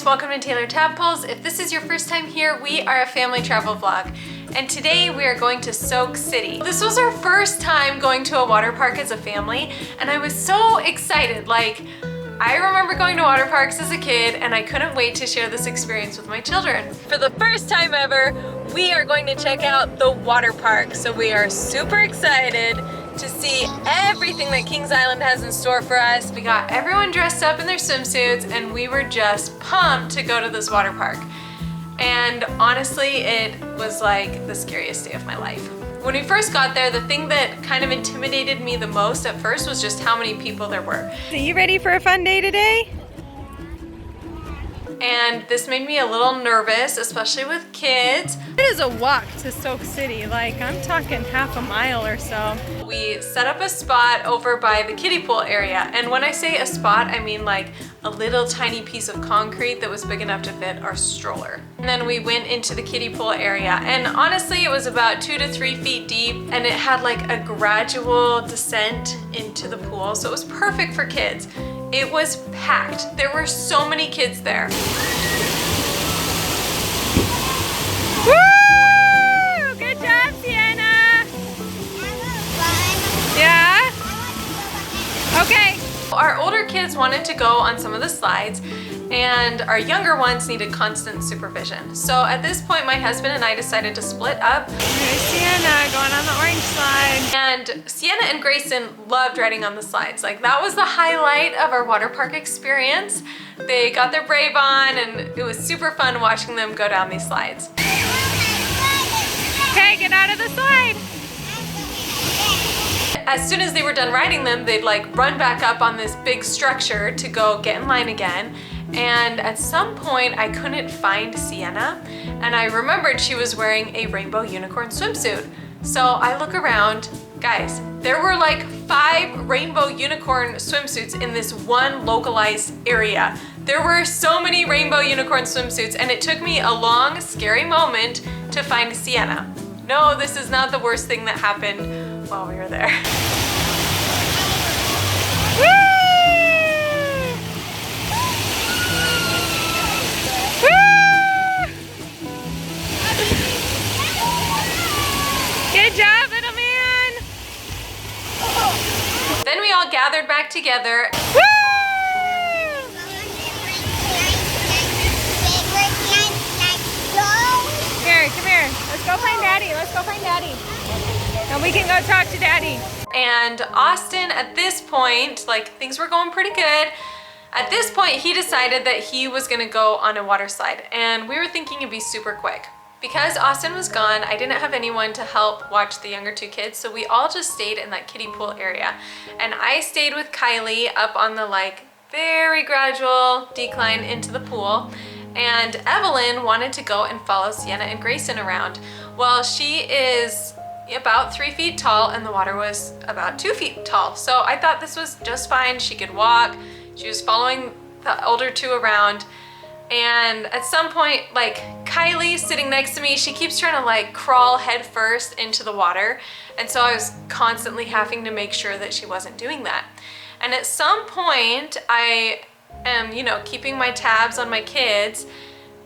welcome to Taylor Tadpoles. If this is your first time here, we are a family travel vlog. And today we are going to Soak City. This was our first time going to a water park as a family, and I was so excited. Like, I remember going to water parks as a kid, and I couldn't wait to share this experience with my children. For the first time ever, we are going to check out the water park. So we are super excited to see everything that Kings Island has in store for us. We got everyone dressed up in their swimsuits, and we were just pumped to go to this water park. And honestly, it was like the scariest day of my life. When we first got there, the thing that kind of intimidated me the most at first was just how many people there were. Are you ready for a fun day today? And this made me a little nervous, especially with kids. It is a walk to Soak City, like I'm talking half a mile or so. We set up a spot over by the kiddie pool area. And when I say a spot, I mean like a little tiny piece of concrete that was big enough to fit our stroller. And then we went into the kiddie pool area. And honestly, it was about 2 to 3 feet deep, and it had like a gradual descent into the pool. So it was perfect for kids. It was packed. There were so many kids there. Woo! Good job, Sienna! Yeah? Okay. Our older kids wanted to go on some of the slides, and our younger ones needed constant supervision. So at this point, my husband and I decided to split up. Here's Sienna going on the orange slide. And Sienna and Grayson loved riding on the slides. Like, that was the highlight of our water park experience. They got their brave on, and it was super fun watching them go down these slides. Okay, get out of the slide. As soon as they were done riding them, they'd like run back up on this big structure to go get in line again. And at some point, I couldn't find Sienna, and I remembered she was wearing a rainbow unicorn swimsuit. So I look around, guys, there were like 5 rainbow unicorn swimsuits in this one localized area. There were so many rainbow unicorn swimsuits, and it took me a long, scary moment to find Sienna. No, this is not the worst thing that happened while we were there. Good job, little man! Then we all gathered back together. Woo! Here, come here. Let's go find Daddy. Let's go find Daddy. And we can go talk to Daddy. And Austin, at this point, like, things were going pretty good. At this point, he decided that he was gonna go on a water slide, and we were thinking it'd be super quick. Because Austin was gone, I didn't have anyone to help watch the younger 2 kids, so we all just stayed in that kiddie pool area. And I stayed with Kylie up on the like very gradual decline into the pool. And Evelyn wanted to go and follow Sienna and Grayson around. Well, she is about 3 feet tall, and the water was about 2 feet tall. So I thought this was just fine. She could walk. She was following the older 2 around. And at some point, like, Kylie sitting next to me, she keeps trying to like crawl head first into the water. And so I was constantly having to make sure that she wasn't doing that. And at some point, I am, you know, keeping my tabs on my kids,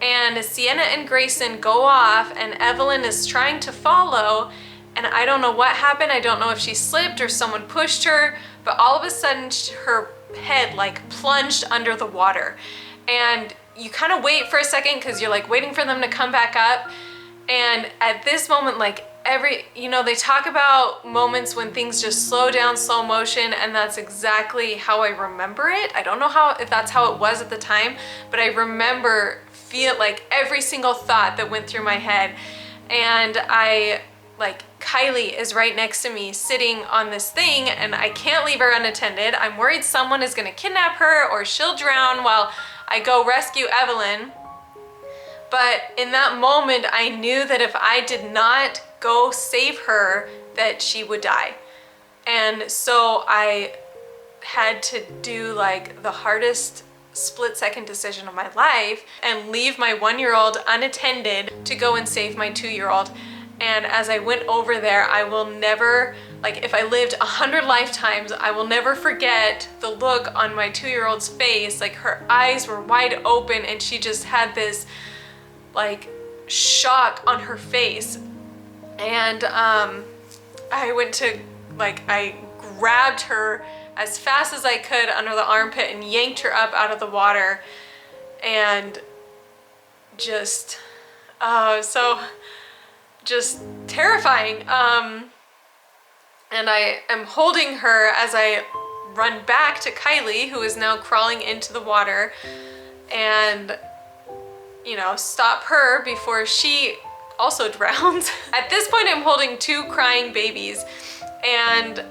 and Sienna and Grayson go off, and Evelyn is trying to follow, and I don't know what happened. I don't know if she slipped or someone pushed her, but all of a sudden her head like plunged under the water. And you kind of wait for a second because you're like waiting for them to come back up. And at this moment, like you know, they talk about moments when things just slow down, slow motion, and that's exactly how I remember it. I don't know if that's how it was at the time, but I remember feel like every single thought that went through my head. And Kylie is right next to me sitting on this thing, and I can't leave her unattended. I'm worried someone is gonna kidnap her or she'll drown while I go rescue Evelyn. But in that moment, I knew that if I did not go save her, that she would die. And so I had to do like the hardest split-second decision of my life and leave my 1-year-old unattended to go and save my 2-year-old. And as I went over there, I will never, like if I lived 100 lifetimes, I will never forget the look on my 2-year-old's face. Like her eyes were wide open and she just had this like shock on her face. And I went to, like, I grabbed her as fast as I could under the armpit and yanked her up out of the water, and just, just terrifying. And I am holding her as I run back to Kylie, who is now crawling into the water, and, you know, stop her before she also drowns. At this point, I'm holding 2 crying babies, and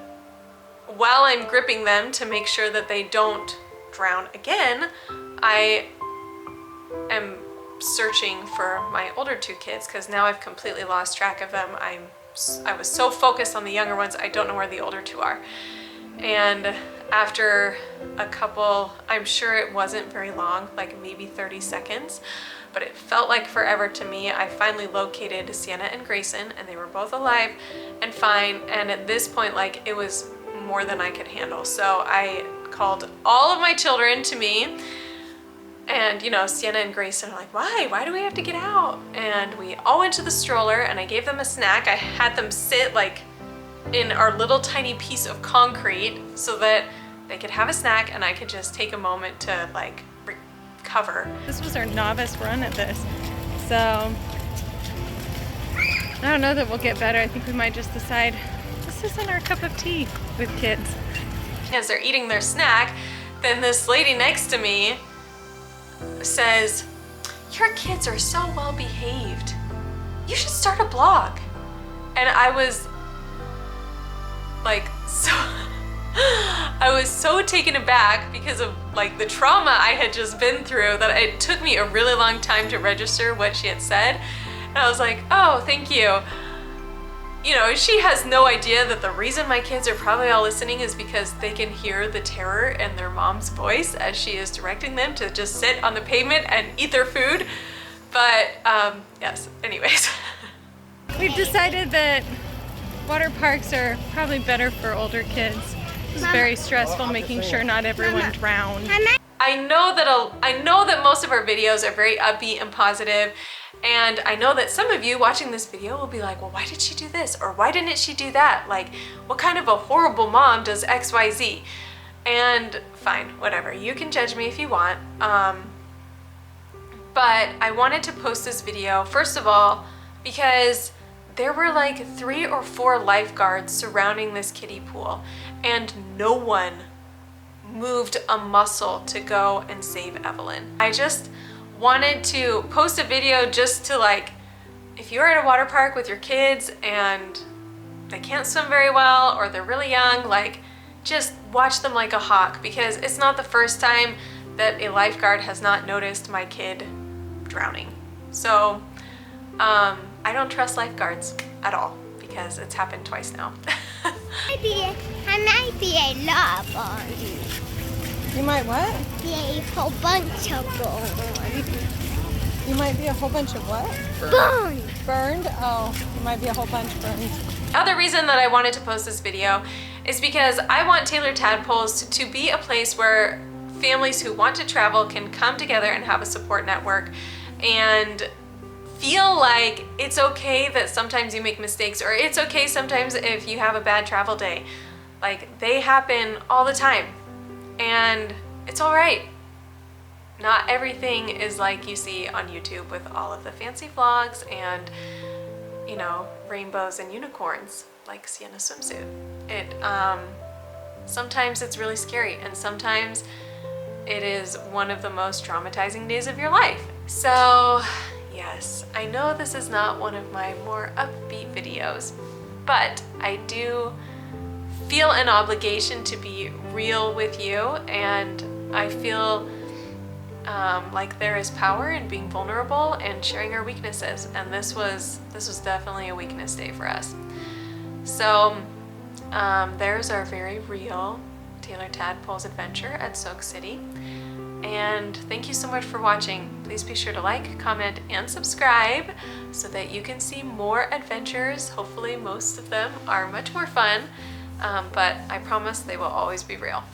while I'm gripping them to make sure that they don't drown again, I am searching for my older 2 kids, because now I've completely lost track of them. I was so focused on the younger ones, I don't know where the older 2 are. And after a couple, I'm sure it wasn't very long, like maybe 30 seconds, but it felt like forever to me, I finally located Sienna and Grayson, and they were both alive and fine. And at this point, like, it was more than I could handle. So I called all of my children to me, and, you know, Sienna and Grayson are like, why do we have to get out? And we all went to the stroller, and I gave them a snack. I had them sit like in our little tiny piece of concrete so that they could have a snack and I could just take a moment to like recover. This was our novice run at this, so I don't know that we'll get better. I think we might just decide this isn't our cup of tea with kids. As they're eating their snack, then this lady next to me says, "Your kids are so well behaved. You should start a blog." And I was like, I was so taken aback because of like the trauma I had just been through that it took me a really long time to register what she had said. And I was like, oh, thank you. You know, she has no idea that the reason my kids are probably all listening is because they can hear the terror in their mom's voice as she is directing them to just sit on the pavement and eat their food. But yes, anyways. We've decided that water parks are probably better for older kids. It's very stressful making sure not everyone drowned. I know that most of our videos are very upbeat and positive, and I know that some of you watching this video will be like, well, why did she do this? Or why didn't she do that? Like, what kind of a horrible mom does XYZ? And fine, whatever. You can judge me if you want. But I wanted to post this video, first of all, because there were like 3 or 4 lifeguards surrounding this kiddie pool, and no one moved a muscle to go and save Evelyn. I just wanted to post a video just to, like, if you're at a water park with your kids and they can't swim very well or they're really young, like, just watch them like a hawk, because it's not the first time that a lifeguard has not noticed my kid drowning. So I don't trust lifeguards at all because it's happened twice now. I might be a lot of bones. You might what? Be a whole bunch of bones. You might be a whole bunch of what? Bones. Burned? Oh, you might be a whole bunch burned. The other reason that I wanted to post this video is because I want Taylor Tadpoles to be a place where families who want to travel can come together and have a support network and feel like it's okay that sometimes you make mistakes, or it's okay sometimes if you have a bad travel day. Like, they happen all the time, and it's all right. Not everything is like you see on YouTube with all of the fancy vlogs and, you know, rainbows and unicorns like Sienna's swimsuit. Sometimes it's really scary, and sometimes it is one of the most traumatizing days of your life. So yes, I know this is not one of my more upbeat videos, but I do feel an obligation to be real with you, and I feel like there is power in being vulnerable and sharing our weaknesses, and this was definitely a weakness day for us. So there's our very real Taylor Tadpoles adventure at Soak City. And thank you so much for watching. Please be sure to like, comment, and subscribe so that you can see more adventures. Hopefully most of them are much more fun, but I promise they will always be real.